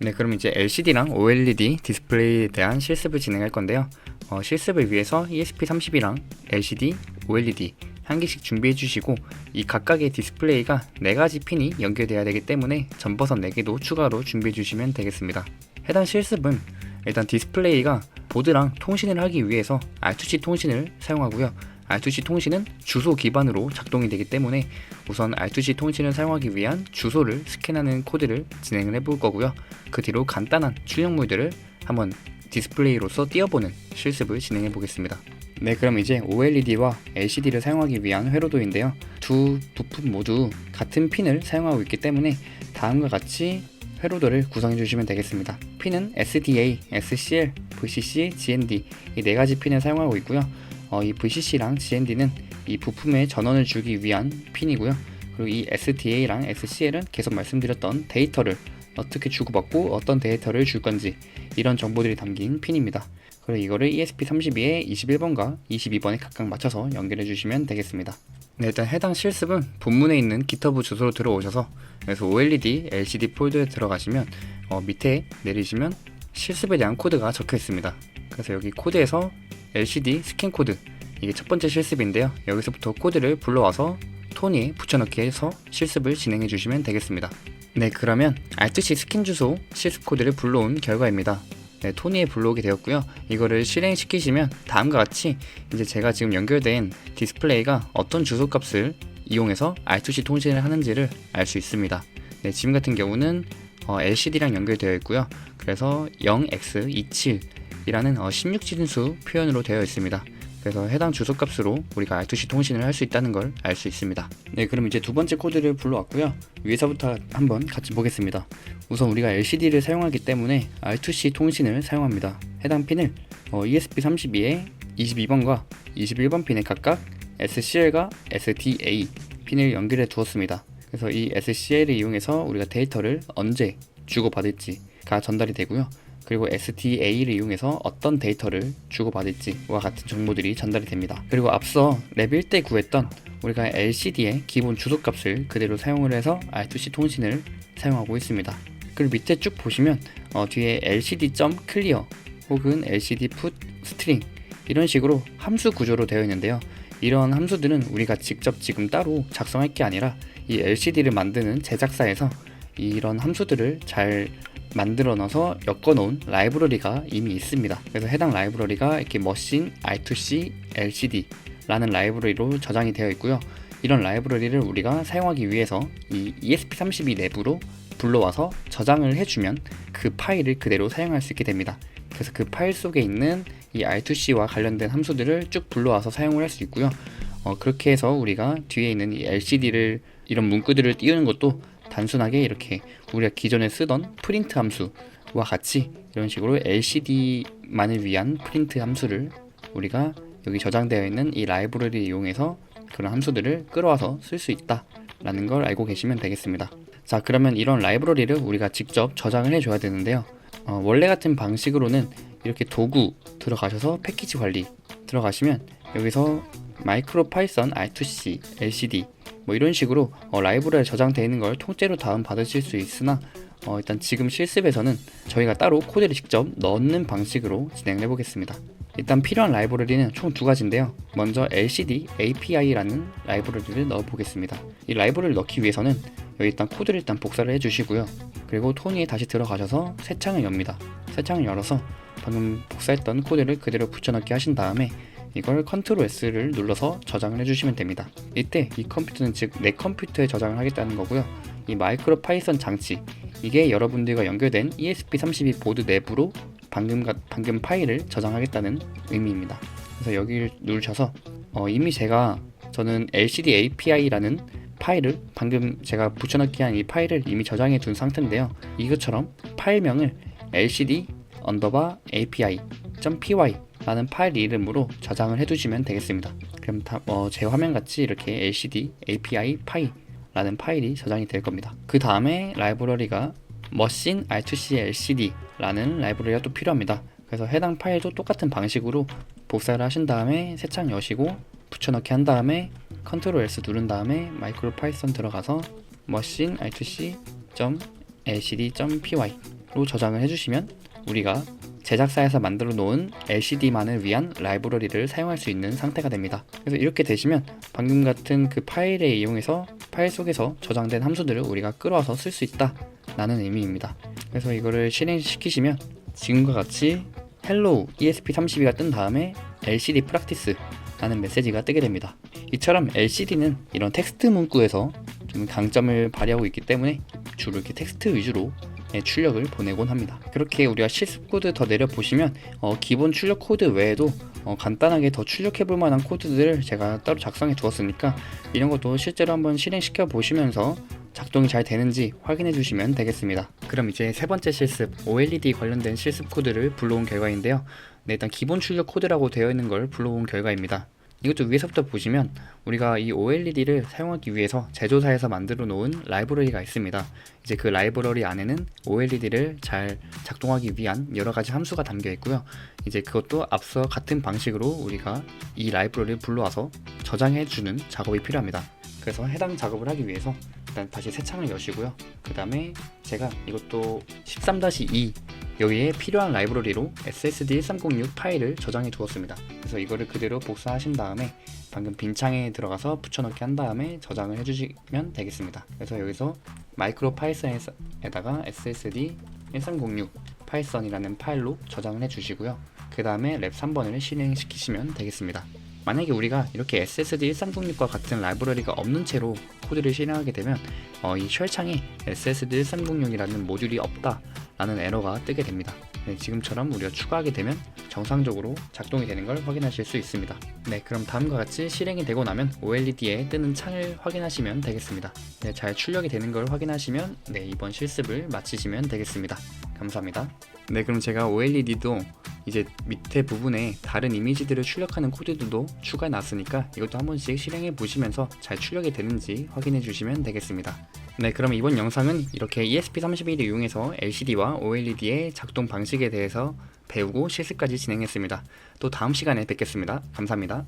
네, 그럼 이제 LCD랑 OLED 디스플레이에 대한 실습을 진행할 건데요. 실습을 위해서 ESP32랑 LCD, OLED 한 개씩 준비해 주시고, 이 각각의 디스플레이가 4가지 핀이 연결되어야 되기 때문에 전버선 4개도 추가로 준비해 주시면 되겠습니다. 해당 실습은 일단 디스플레이가 보드랑 통신을 하기 위해서 R2C 통신을 사용하고요. R2C 통신은 주소 기반으로 작동이 되기 때문에 우선 R2C 통신을 사용하기 위한 주소를 스캔하는 코드를 진행을 해볼 거고요. 그 뒤로 간단한 출력물들을 한번 디스플레이로서 띄워보는 실습을 진행해 보겠습니다. 네, 그럼 이제 OLED와 LCD를 사용하기 위한 회로도인데요. 두 부품 모두 같은 핀을 사용하고 있기 때문에 다음과 같이 회로도를 구성해 주시면 되겠습니다. 핀은 SDA, SCL, VCC, GND 이 4가지 핀을 사용하고 있고요. 이 VCC랑 GND는 이 부품에 전원을 주기 위한 핀이고요. 그리고 이 SDA랑 SCL은 계속 말씀드렸던 데이터를 어떻게 주고받고 어떤 데이터를 줄 건지 이런 정보들이 담긴 핀입니다. 그리고 이거를 ESP32에 21번과 22번에 각각 맞춰서 연결해 주시면 되겠습니다. 네, 일단 해당 실습은 본문에 있는 GitHub 주소로 들어오셔서 그래서 OLED, LCD 폴더에 들어가시면 밑에 내리시면 실습에 대한 코드가 적혀 있습니다. 그래서 여기 코드에서 LCD 스캔 코드, 이게 첫 번째 실습인데요. 여기서부터 코드를 불러와서 토니에 붙여넣기 해서 실습을 진행해 주시면 되겠습니다. 네, 그러면 R2C 스캔 주소 실습 코드를 불러온 결과입니다. 네, 토니에 불러오게 되었고요. 이거를 실행시키시면 다음과 같이 이제 제가 지금 연결된 디스플레이가 어떤 주소 값을 이용해서 R2C 통신을 하는지를 알 수 있습니다. 네, 지금 같은 경우는 LCD랑 연결되어 있고요. 그래서 0x27 이라는 16진수 표현으로 되어 있습니다. 그래서 해당 주소 값으로 우리가 R2C 통신을 할 수 있다는 걸 알 수 있습니다. 네, 그럼 이제 두 번째 코드를 불러왔고요. 위에서부터 한번 같이 보겠습니다. 우선 우리가 LCD를 사용하기 때문에 R2C 통신을 사용합니다. 해당 핀을 ESP32에 22번과 21번 핀에 각각 SCL과 SDA 핀을 연결해 두었습니다. 그래서 이 SCL을 이용해서 우리가 데이터를 언제 주고받을지가 전달이 되고요. 그리고 SDA를 이용해서 어떤 데이터를 주고받을지와 같은 정보들이 전달이 됩니다. 그리고 앞서 레벨 1때 구했던 우리가 LCD의 기본 주소값을 그대로 사용을 해서 R2C 통신을 사용하고 있습니다. 그리고 밑에 쭉 보시면 뒤에 LCD.clear 혹은 LCD_put_string 이런 식으로 함수 구조로 되어 있는데요. 이런 함수들은 우리가 직접 지금 따로 작성할 게 아니라 이 LCD를 만드는 제작사에서 이런 함수들을 잘 만들어 놔서 엮어 놓은 라이브러리가 이미 있습니다. 그래서 해당 라이브러리가 이렇게 머신 R2C LCD 라는 라이브러리로 저장이 되어 있고요. 이런 라이브러리를 우리가 사용하기 위해서 이 ESP32 내부로 불러와서 저장을 해주면 그 파일을 그대로 사용할 수 있게 됩니다. 그래서 그 파일 속에 있는 이 R2C와 관련된 함수들을 쭉 불러와서 사용을 할 수 있고요. 그렇게 해서 우리가 뒤에 있는 이 LCD를 이런 문구들을 띄우는 것도 단순하게 이렇게 우리가 기존에 쓰던 프린트 함수와 같이 이런 식으로 LCD만을 위한 프린트 함수를 우리가 여기 저장되어 있는 이 라이브러리를 이용해서 그런 함수들을 끌어와서 쓸 수 있다 라는 걸 알고 계시면 되겠습니다. 자, 그러면 이런 라이브러리를 우리가 직접 저장을 해줘야 되는데요. 원래 같은 방식으로는 이렇게 도구 들어가셔서 패키지 관리 들어가시면 여기서 마이크로 파이썬 R2C LCD 뭐 이런 식으로 라이브러리에 저장되어 있는 걸 통째로 다운 받으실 수 있으나 일단 지금 실습에서는 저희가 따로 코드를 직접 넣는 방식으로 진행을 해보겠습니다. 일단 필요한 라이브러리는 총 2가지인데요. 먼저 LCD API라는 라이브러리를 넣어 보겠습니다. 이 라이브러리를 넣기 위해서는 여기 일단 코드를 일단 복사를 해주시고요. 그리고 토니에 다시 들어가셔서 새 창을 엽니다. 새 창을 열어서 방금 복사했던 코드를 그대로 붙여넣기 하신 다음에 이걸 Ctrl S를 눌러서 저장을 해주시면 됩니다. 이때 이 컴퓨터는 즉 내 컴퓨터에 저장을 하겠다는 거고요. 이 마이크로 파이썬 장치 이게 여러분들과 연결된 ESP32 보드 내부로 방금 파일을 저장하겠다는 의미입니다. 그래서 여기를 누르셔서 이미 저는 LCD API라는 파일을 방금 제가 붙여넣기 한 이 파일을 이미 저장해 둔 상태인데요. 이것처럼 파일명을 lcd_api.py 라는 파일 이름으로 저장을 해두시면 되겠습니다. 그럼 제 화면같이 이렇게 lcd api 파이 라는 파일이 저장이 될 겁니다. 그 다음에 라이브러리가 machine r2c lcd 라는 라이브러리가 또 필요합니다. 그래서 해당 파일도 똑같은 방식으로 복사를 하신 다음에 새 창 여시고 붙여넣기 한 다음에 Ctrl S 누른 다음에 마이크로 파이썬 들어가서 machine r2c.lcd.py 저장을 해주시면 우리가 제작사에서 만들어 놓은 LCD만을 위한 라이브러리를 사용할 수 있는 상태가 됩니다. 그래서 이렇게 되시면 방금 같은 그 파일에 이용해서 파일 속에서 저장된 함수들을 우리가 끌어와서 쓸 수 있다 라는 의미입니다. 그래서 이거를 실행시키시면 지금과 같이 hello ESP32가 뜬 다음에 LCD practice 라는 메시지가 뜨게 됩니다. 이처럼 LCD는 이런 텍스트 문구에서 좀 강점을 발휘하고 있기 때문에 주로 이렇게 텍스트 위주로 출력을 보내곤 합니다. 그렇게 우리가 실습 코드 더 내려보시면 기본 출력 코드 외에도 간단하게 더 출력해 볼 만한 코드들을 제가 따로 작성해 두었으니까 이런 것도 실제로 한번 실행시켜 보시면서 작동이 잘 되는지 확인해 주시면 되겠습니다. 그럼 이제 세 번째 실습 OLED 관련된 실습 코드를 불러온 결과인데요. 네, 일단 기본 출력 코드라고 되어 있는 걸 불러온 결과입니다. 이것도 위에서부터 보시면 우리가 이 OLED를 사용하기 위해서 제조사에서 만들어 놓은 라이브러리가 있습니다. 이제 그 라이브러리 안에는 OLED를 잘 작동하기 위한 여러 가지 함수가 담겨 있고요. 이제 그것도 앞서 같은 방식으로 우리가 이 라이브러리를 불러와서 저장해 주는 작업이 필요합니다. 그래서 해당 작업을 하기 위해서 일단 다시 새 창을 여시고요. 그 다음에 제가 이것도 13-2 여기에 필요한 라이브러리로 SSD 1306 파일을 저장해 두었습니다. 그래서 이거를 그대로 복사하신 다음에 방금 빈 창에 들어가서 붙여넣기 한 다음에 저장을 해주시면 되겠습니다. 그래서 여기서 마이크로 파이썬에다가 SSD 1306 파이썬이라는 파일로 저장을 해주시고요. 그 다음에 랩 3번을 실행시키시면 되겠습니다. 만약에 우리가 이렇게 SSD 1306과 같은 라이브러리가 없는 채로 코드를 실행하게 되면 이 쉘 창에 SSD 1306이라는 모듈이 없다 라는 에러가 뜨게 됩니다. 네, 지금처럼 우리가 추가하게 되면 정상적으로 작동이 되는 걸 확인하실 수 있습니다. 네, 그럼 다음과 같이 실행이 되고 나면 OLED에 뜨는 창을 확인하시면 되겠습니다. 네, 잘 출력이 되는 걸 확인하시면 이번 실습을 마치시면 되겠습니다. 감사합니다. 네, 그럼 제가 OLED도 이제 밑에 부분에 다른 이미지들을 출력하는 코드들도 추가해 놨으니까 이것도 한 번씩 실행해 보시면서 잘 출력이 되는지 확인해 주시면 되겠습니다. 네, 그럼 이번 영상은 이렇게 ESP31을 이용해서 LCD와 OLED의 작동 방식에 대해서 배우고 실습까지 진행했습니다. 또 다음 시간에 뵙겠습니다. 감사합니다.